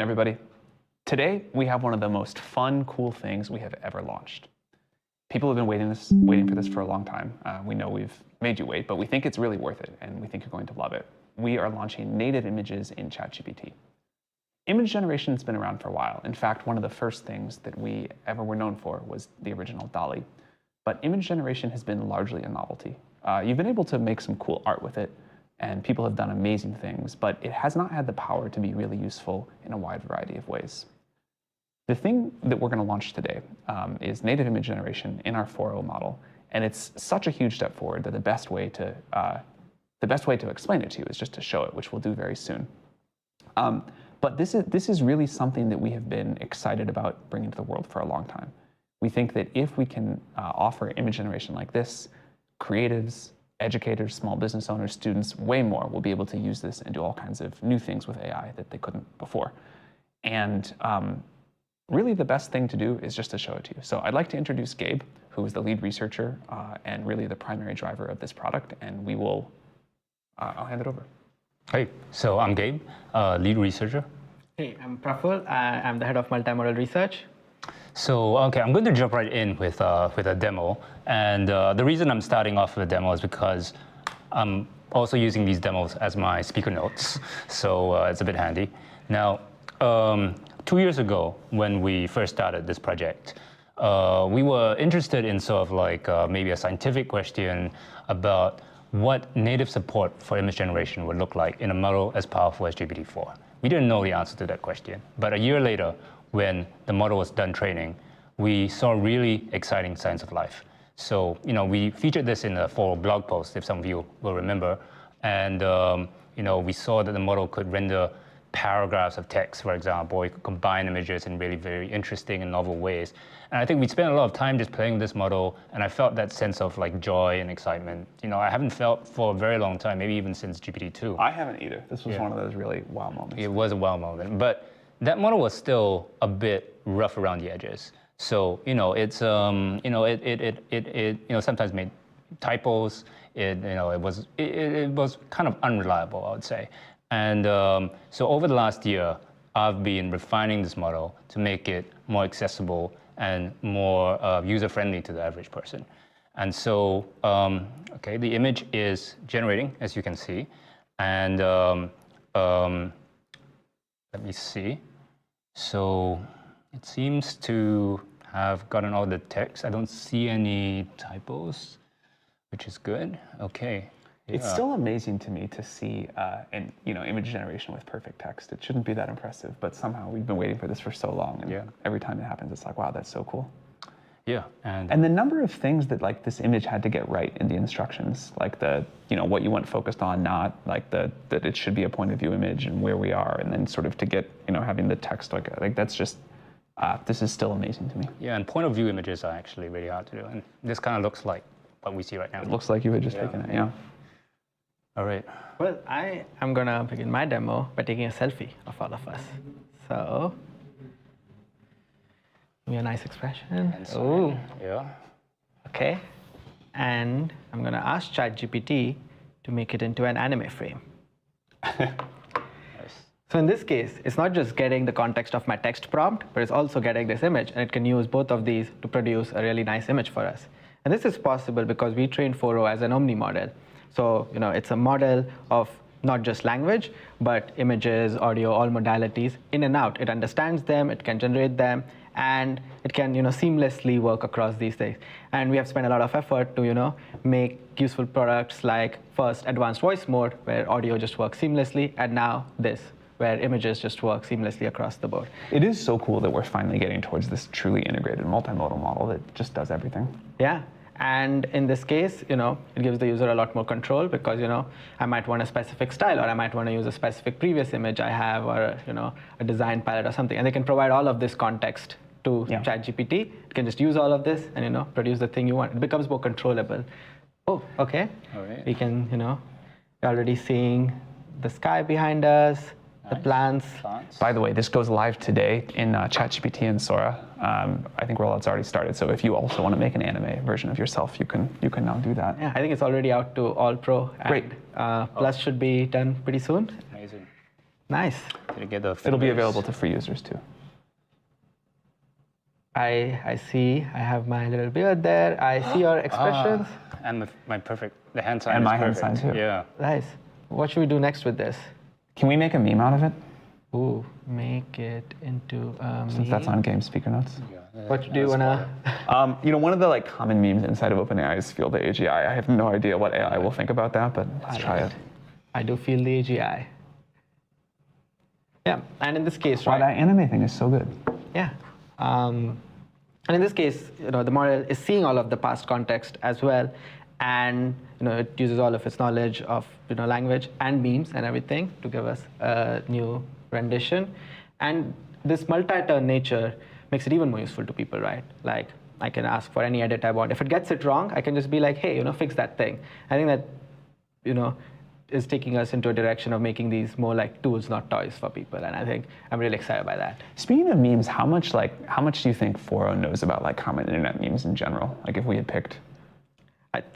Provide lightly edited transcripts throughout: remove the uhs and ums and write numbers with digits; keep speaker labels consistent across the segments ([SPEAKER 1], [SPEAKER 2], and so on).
[SPEAKER 1] everybody. Today, we have one of the most fun, cool things we have ever launched. People have been waiting for this for a long time. We know we've made you wait, but we think it's really worth it, and we think you're going to love it. We are launching native images in ChatGPT. Image generation has been around for a while. In fact, one of the first things that we ever were known for was the original DALL-E. But image generation has been largely a novelty. You've been able to make some cool art with it, and people have done amazing things, but it has not had the power to be really useful in a wide variety of ways. The thing that we're going to launch today is native image generation in our 4.0 model, and it's such a huge step forward that the best way to explain it to you is just to show it, which we'll do very soon. But this is really something that we have been excited about bringing to the world for a long time. We think that if we can offer image generation like this, creatives, educators, small business owners, students, way more will be able to use this and do all kinds of new things with AI that they couldn't before. And really the best thing to do is just to show it to you. So I'd like to introduce Gabe, who is the lead researcher and really the primary driver of this product, and we will, I'll hand it over.
[SPEAKER 2] Hey, so I'm Gabe, lead researcher.
[SPEAKER 3] Hey, I'm Prafulla. I'm the head of multimodal research.
[SPEAKER 2] So, okay, I'm going to jump right in with a demo. And the reason I'm starting off with a demo is because I'm also using these demos as my speaker notes. So it's a bit handy. Now, 2 years ago, when we first started this project, we were interested in sort of like maybe a scientific question about what native support for image generation would look like in a model as powerful as GPT-4. We didn't know the answer to that question. But a year later, when the model was done training, we saw really exciting signs of life. So, we featured this in a full blog post, if some of you will remember. And, we saw that the model could render paragraphs of text, for example. It could combine images in really very interesting and novel ways. And I think we spent a lot of time just playing with this model, and I felt that sense of like joy and excitement. I haven't felt for a very long time, maybe even since GPT-2.
[SPEAKER 1] I haven't either. This was one of those really wow moments.
[SPEAKER 2] It was a wow moment, but that model was still a bit rough around the edges. So, it's, it sometimes made typos. It was kind of unreliable, I would say. And so over the last year, I've been refining this model to make it more accessible and more user-friendly to the average person. And so, okay, the image is generating, as you can see. And let me see. So it seems to have gotten all the text. I don't see any typos, which is good. Okay.
[SPEAKER 1] It's still amazing to me to see image generation with perfect text. It shouldn't be that impressive, but somehow we've been waiting for this for so long, and every time it happens, it's like, wow, that's so cool.
[SPEAKER 2] Yeah,
[SPEAKER 1] and the number of things that like this image had to get right in the instructions, like the what you want focused on, not like that it should be a point of view image and where we are, and then sort of to get having the text like that's just this is still amazing to me.
[SPEAKER 2] Yeah, and point of view images are actually really hard to do, and this kind of looks like what we see right now.
[SPEAKER 1] It looks like you had just taken it, yeah.
[SPEAKER 2] All right.
[SPEAKER 3] Well, I am going to begin my demo by taking a selfie of all of us. So, give me a nice expression. Oh.
[SPEAKER 2] Yeah.
[SPEAKER 3] Okay. And I'm going to ask ChatGPT to make it into an anime frame.
[SPEAKER 2] Nice.
[SPEAKER 3] So in this case, it's not just getting the context of my text prompt, but it's also getting this image, and it can use both of these to produce a really nice image for us. And this is possible because we trained 4.0 as an omni model. So, it's a model of not just language, but images, audio, all modalities, in and out. It understands them, it can generate them, and it can, seamlessly work across these things. And we have spent a lot of effort to, make useful products like first advanced voice mode, where audio just works seamlessly, and now this, where images just work seamlessly across the board.
[SPEAKER 1] It is so cool that we're finally getting towards this truly integrated multimodal model that just does everything.
[SPEAKER 3] Yeah. And in this case, it gives the user a lot more control because, I might want a specific style, or I might want to use a specific previous image I have, or, a design palette or something. And they can provide all of this context to ChatGPT. It can just use all of this and, produce the thing you want. It becomes more controllable. Oh, okay.
[SPEAKER 2] All right.
[SPEAKER 3] We can, you're already seeing the sky behind us. The plants.
[SPEAKER 1] By the way, this goes live today in ChatGPT and Sora. I think rollout's already started. So if you also want to make an anime version of yourself, you can now do that.
[SPEAKER 3] Yeah, I think it's already out to all pro.
[SPEAKER 1] Great.
[SPEAKER 3] Plus should be done pretty soon.
[SPEAKER 2] Amazing.
[SPEAKER 3] Nice.
[SPEAKER 2] Did it get the
[SPEAKER 1] It'll be
[SPEAKER 2] fingers?
[SPEAKER 1] available to free users too.
[SPEAKER 3] I see. I have my little beard there. I see your expressions.
[SPEAKER 2] And my perfect, the hand sign
[SPEAKER 1] And
[SPEAKER 2] is
[SPEAKER 1] my hand
[SPEAKER 2] perfect.
[SPEAKER 1] sign too.
[SPEAKER 2] Yeah.
[SPEAKER 3] Nice. What should we do next with this?
[SPEAKER 1] Can we make a meme out of it?
[SPEAKER 3] Ooh, make it into a
[SPEAKER 1] Since
[SPEAKER 3] meme.
[SPEAKER 1] that's on game speaker notes.
[SPEAKER 3] What do you wanna?
[SPEAKER 1] One of the common memes inside of OpenAI is feel the AGI. I have no idea what AI will think about that, but let's try it.
[SPEAKER 3] I do feel the AGI. Yeah, and in this case,
[SPEAKER 1] Wow,
[SPEAKER 3] right?
[SPEAKER 1] that anime thing is so good.
[SPEAKER 3] Yeah. And in this case, the model is seeing all of the past context as well, and it uses all of its knowledge of language and memes and everything to give us a new rendition. And this multi-turn nature makes it even more useful to people, right? Like I can ask for any edit I want. If it gets it wrong, I can just be like, hey, fix that thing. I think that is taking us into a direction of making these more like tools, not toys for people. And I think I'm really excited by that.
[SPEAKER 1] Speaking of memes, how much do you think 4.0 knows about common internet memes in general? Like if we had picked.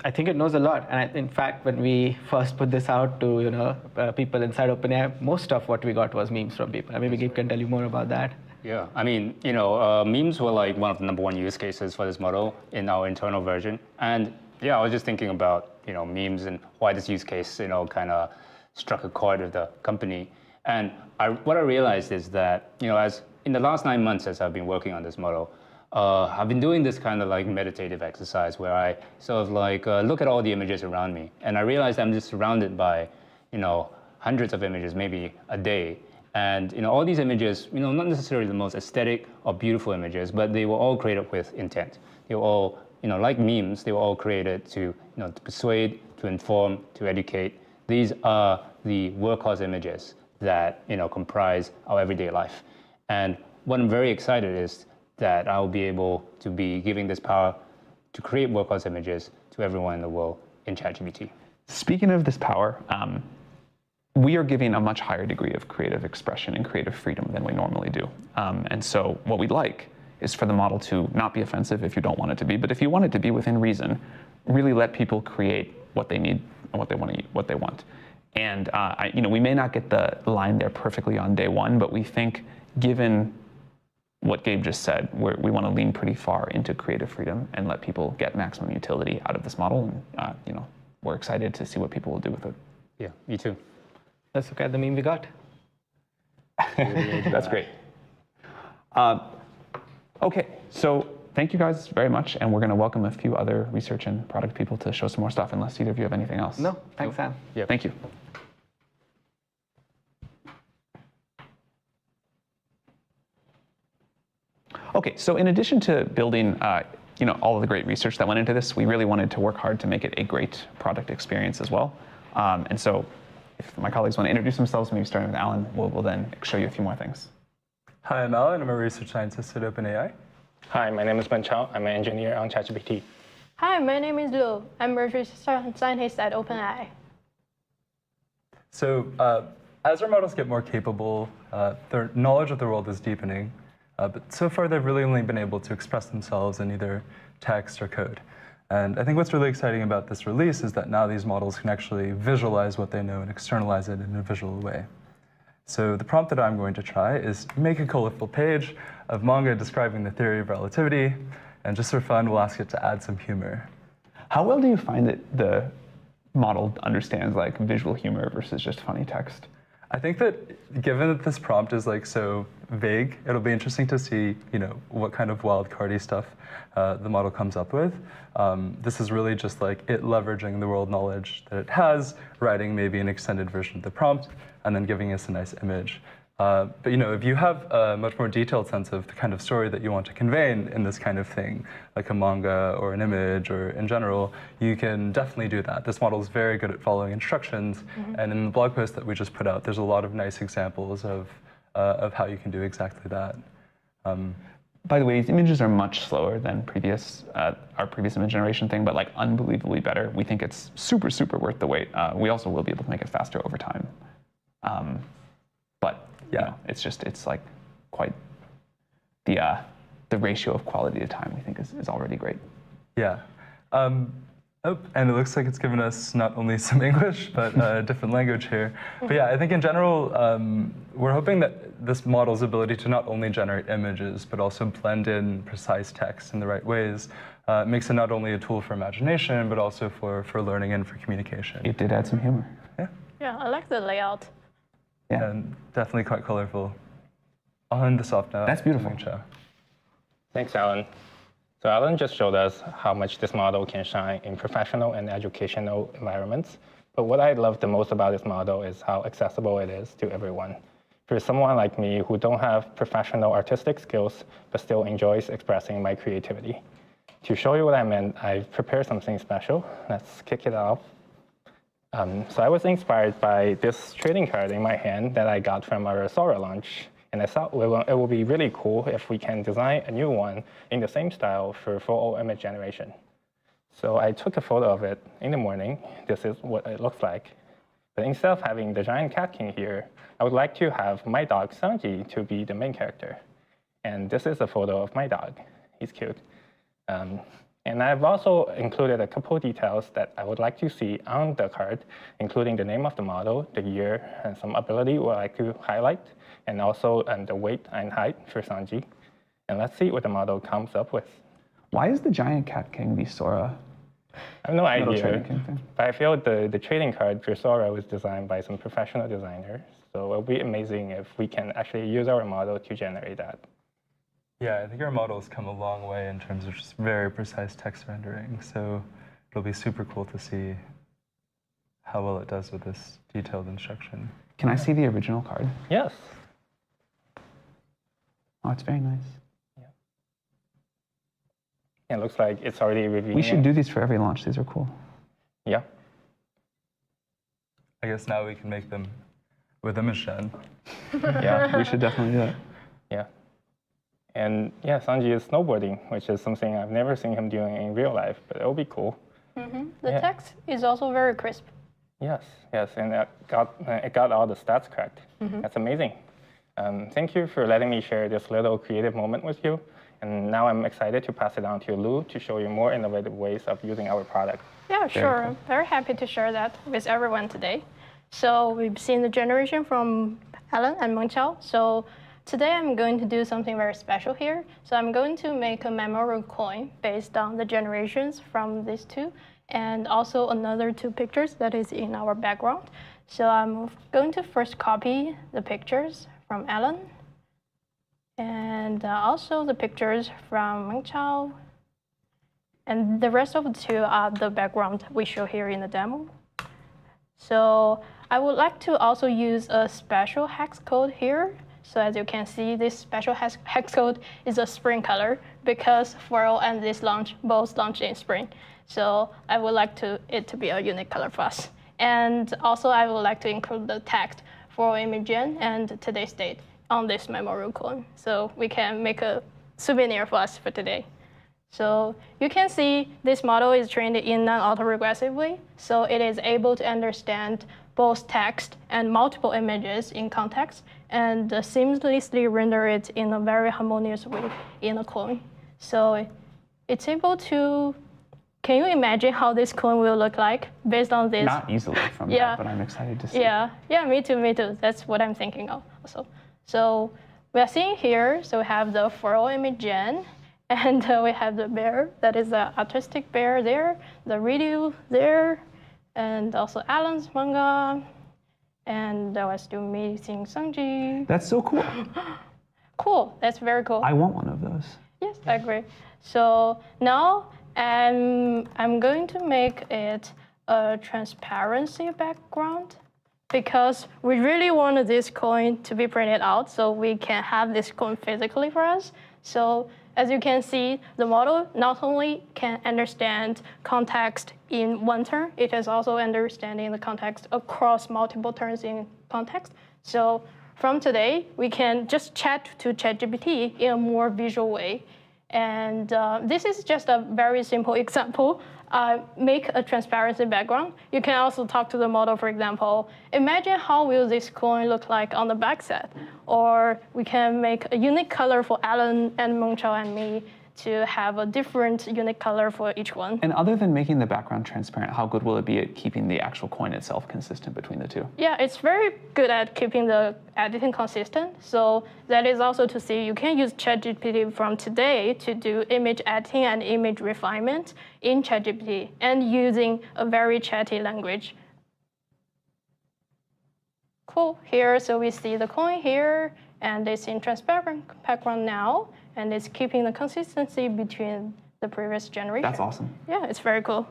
[SPEAKER 3] I think it knows a lot. And in fact, when we first put this out to people inside OpenAI, most of what we got was memes from people. Maybe Gabe can tell you more about that.
[SPEAKER 2] Yeah, I mean, memes were like one of the #1 use cases for this model in our internal version. And yeah, I was just thinking about, memes and why this use case, kind of struck a chord with the company. And what I realized is that, as in the last 9 months as I've been working on this model, I've been doing this kind of meditative exercise where I sort of look at all the images around me. And I realized I'm just surrounded by, hundreds of images, maybe a day. And all these images, not necessarily the most aesthetic or beautiful images, but they were all created with intent. They were all, like memes, they were all created to, to persuade, to inform, to educate. These are the workhorse images that, comprise our everyday life. And what I'm very excited is that I'll be able to be giving this power to create workhorse images to everyone in the world in ChatGPT.
[SPEAKER 1] Speaking of this power, we are giving a much higher degree of creative expression and creative freedom than we normally do. And so what we'd like is for the model to not be offensive if you don't want it to be, but if you want it to be within reason, really let people create what they need and what they want. And we may not get the line there perfectly on day one, but we think given what Gabe just said, we want to lean pretty far into creative freedom and let people get maximum utility out of this model. And we're excited to see what people will do with it.
[SPEAKER 2] Yeah, me too.
[SPEAKER 3] Let's look at the meme we got.
[SPEAKER 1] That's great. Okay, so thank you guys very much, and we're going to welcome a few other research and product people to show some more stuff, unless either of you have anything else.
[SPEAKER 3] No, thanks, Sam.
[SPEAKER 1] Yeah, thank you. Okay, so in addition to building all of the great research that went into this, we really wanted to work hard to make it a great product experience as well. And so if my colleagues want to introduce themselves, maybe starting with Allan, we'll then show you a few more things.
[SPEAKER 4] Hi, I'm Allan. I'm a research scientist at OpenAI.
[SPEAKER 5] Hi, my name is Mengchao. I'm an engineer on ChatGPT.
[SPEAKER 6] Hi, my name is Lu. I'm a research scientist at OpenAI.
[SPEAKER 4] So as our models get more capable, their knowledge of the world is deepening. But so far, they've really only been able to express themselves in either text or code. And I think what's really exciting about this release is that now these models can actually visualize what they know and externalize it in a visual way. So the prompt that I'm going to try is make a colorful page of manga describing the theory of relativity. And just for fun, we'll ask it to add some humor.
[SPEAKER 1] How well do you find that the model understands visual humor versus just funny text?
[SPEAKER 4] I think that given that this prompt is so vague, it'll be interesting to see what kind of wild cardy stuff the model comes up with. This is really just it leveraging the world knowledge that it has, writing maybe an extended version of the prompt, and then giving us a nice image. But if you have a much more detailed sense of the kind of story that you want to convey in this kind of thing, like a manga or an image or in general, you can definitely do that. This model is very good at following instructions. Mm-hmm. And in the blog post that we just put out, there's a lot of nice examples of how you can do exactly that.
[SPEAKER 1] By the way, these images are much slower than our previous image generation thing, but unbelievably better. We think it's super, super worth the wait. We also will be able to make it faster over time. But yeah, it's quite the ratio of quality to time we think is already great.
[SPEAKER 4] Yeah. Oh, and it looks like it's given us not only some English, but a different language here. But yeah, I think in general, we're hoping that this model's ability to not only generate images, but also blend in precise text in the right ways, makes it not only a tool for imagination, but also for learning and for communication.
[SPEAKER 1] It did add some humor.
[SPEAKER 4] Yeah.
[SPEAKER 6] Yeah, I like the layout.
[SPEAKER 1] Yeah.
[SPEAKER 4] And definitely quite colorful. I'll hand this off now.
[SPEAKER 1] That's beautiful.
[SPEAKER 4] Mengchao.
[SPEAKER 5] Thanks, Allan. So Allan just showed us how much this model can shine in professional and educational environments. But what I love the most about this model is how accessible it is to everyone. For someone like me who don't have professional artistic skills, but still enjoys expressing my creativity. To show you what I meant, I've prepared something special. Let's kick it off. So I was inspired by this trading card in my hand that I got from our Sora launch. And I thought it would be really cool if we can design a new one in the same style for photo image generation. So I took a photo of it in the morning. This is what it looks like. But instead of having the giant cat king here, I would like to have my dog Sanji to be the main character. And this is a photo of my dog. He's cute. And I've also included a couple details that I would like to see on the card, including the name of the model, the year, and some ability I would like to highlight, and also the weight and height for Sanji. And let's see what the model comes up with.
[SPEAKER 1] Why is the giant cat king the Sora?
[SPEAKER 5] I have no idea,
[SPEAKER 1] trading king thing?
[SPEAKER 5] but I feel the trading card for Sora was designed by some professional designers. So it'll be amazing if we can actually use our model to generate that.
[SPEAKER 4] Yeah, I think our model's come a long way in terms of just very precise text rendering. So it'll be super cool to see how well it does with this detailed instruction.
[SPEAKER 1] Can I see the original card?
[SPEAKER 5] Yes.
[SPEAKER 1] Oh, it's very nice.
[SPEAKER 5] It looks like it's already reviewed.
[SPEAKER 1] We should do these for every launch. These are cool.
[SPEAKER 5] Yeah.
[SPEAKER 4] I guess now we can make them with image gen.
[SPEAKER 5] Yeah.
[SPEAKER 1] We should definitely do that.
[SPEAKER 5] Yeah. And yeah, Sanji is snowboarding, which is something I've never seen him doing in real life, but it'll be cool.
[SPEAKER 6] The text is also very crisp.
[SPEAKER 5] Yes, and it got all the stats correct. That's amazing. Thank you for letting me share this little creative moment with you. And now I'm excited to pass it on to Lu to show you more innovative ways of using our product.
[SPEAKER 6] Yeah, sure. I'm very happy to share that with everyone today. So we've seen the generation from Allan and Mengchao. So today I'm going to do something very special here. So I'm going to make a memorial coin based on the generations from these two, and also another two pictures that is in our background. So I'm going to first copy the pictures from Allan, and also the pictures from Mengchao. And the rest of the two are the background we show here in the demo. So I would like to also use a special hex code here. So as you can see, this special hex code is a spring color because Furl and this launch both launched in spring. So I would like it to be a unique color for us. And also I would like to include the text for image gen and today's date on this memorial coin. So we can make a souvenir for us for today. So you can see this model is trained in non-autoregressive way. So it is able to understand both text and multiple images in context and seamlessly render it in a very harmonious way in a coin. So it's able to, can you imagine how this coin will look like based on this?
[SPEAKER 1] Not easily from that, but I'm excited to see.
[SPEAKER 6] Yeah, me too. That's what I'm thinking of also. So we are seeing here, so we have the Furl image gen, and we have the bear, that is the artistic bear there, the radio there, and also Allan's manga, and I was doing meeting Sanji.
[SPEAKER 1] That's so cool.
[SPEAKER 6] Cool, that's very cool.
[SPEAKER 1] I want one of those.
[SPEAKER 6] Yes, I agree. So now I'm going to make it a transparency background because we really wanted this coin to be printed out so we can have this coin physically for us. So as you can see, the model not only can understand context in one turn, it is also understanding the context across multiple turns in context. So from today, we can just chat to ChatGPT in a more visual way. And this is just a very simple example. Make a transparency background. You can also talk to the model, for example, imagine how will this coin look like on the backside? Or we can make a unique color for Allan and Mengchao and me to have a different unique color for each one.
[SPEAKER 1] And other than making the background transparent, how good will it be at keeping the actual coin itself consistent between the two?
[SPEAKER 6] Yeah, it's very good at keeping the editing consistent. So that is also to see you can use ChatGPT from today to do image editing and image refinement in ChatGPT and using a very chatty language. Cool. Here, so we see the coin here, and it's in transparent background now, and it's keeping the consistency between the previous generation.
[SPEAKER 1] That's awesome.
[SPEAKER 6] Yeah, it's very cool.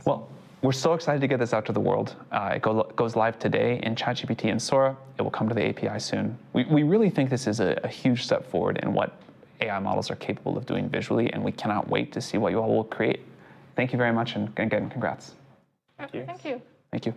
[SPEAKER 1] Well, we're so excited to get this out to the world. It goes live today in ChatGPT and Sora. It will come to the API soon. We really think this is a huge step forward in what AI models are capable of doing visually, and we cannot wait to see what you all will create. Thank you very much, and again, congrats.
[SPEAKER 6] Thank you.
[SPEAKER 1] Thank you.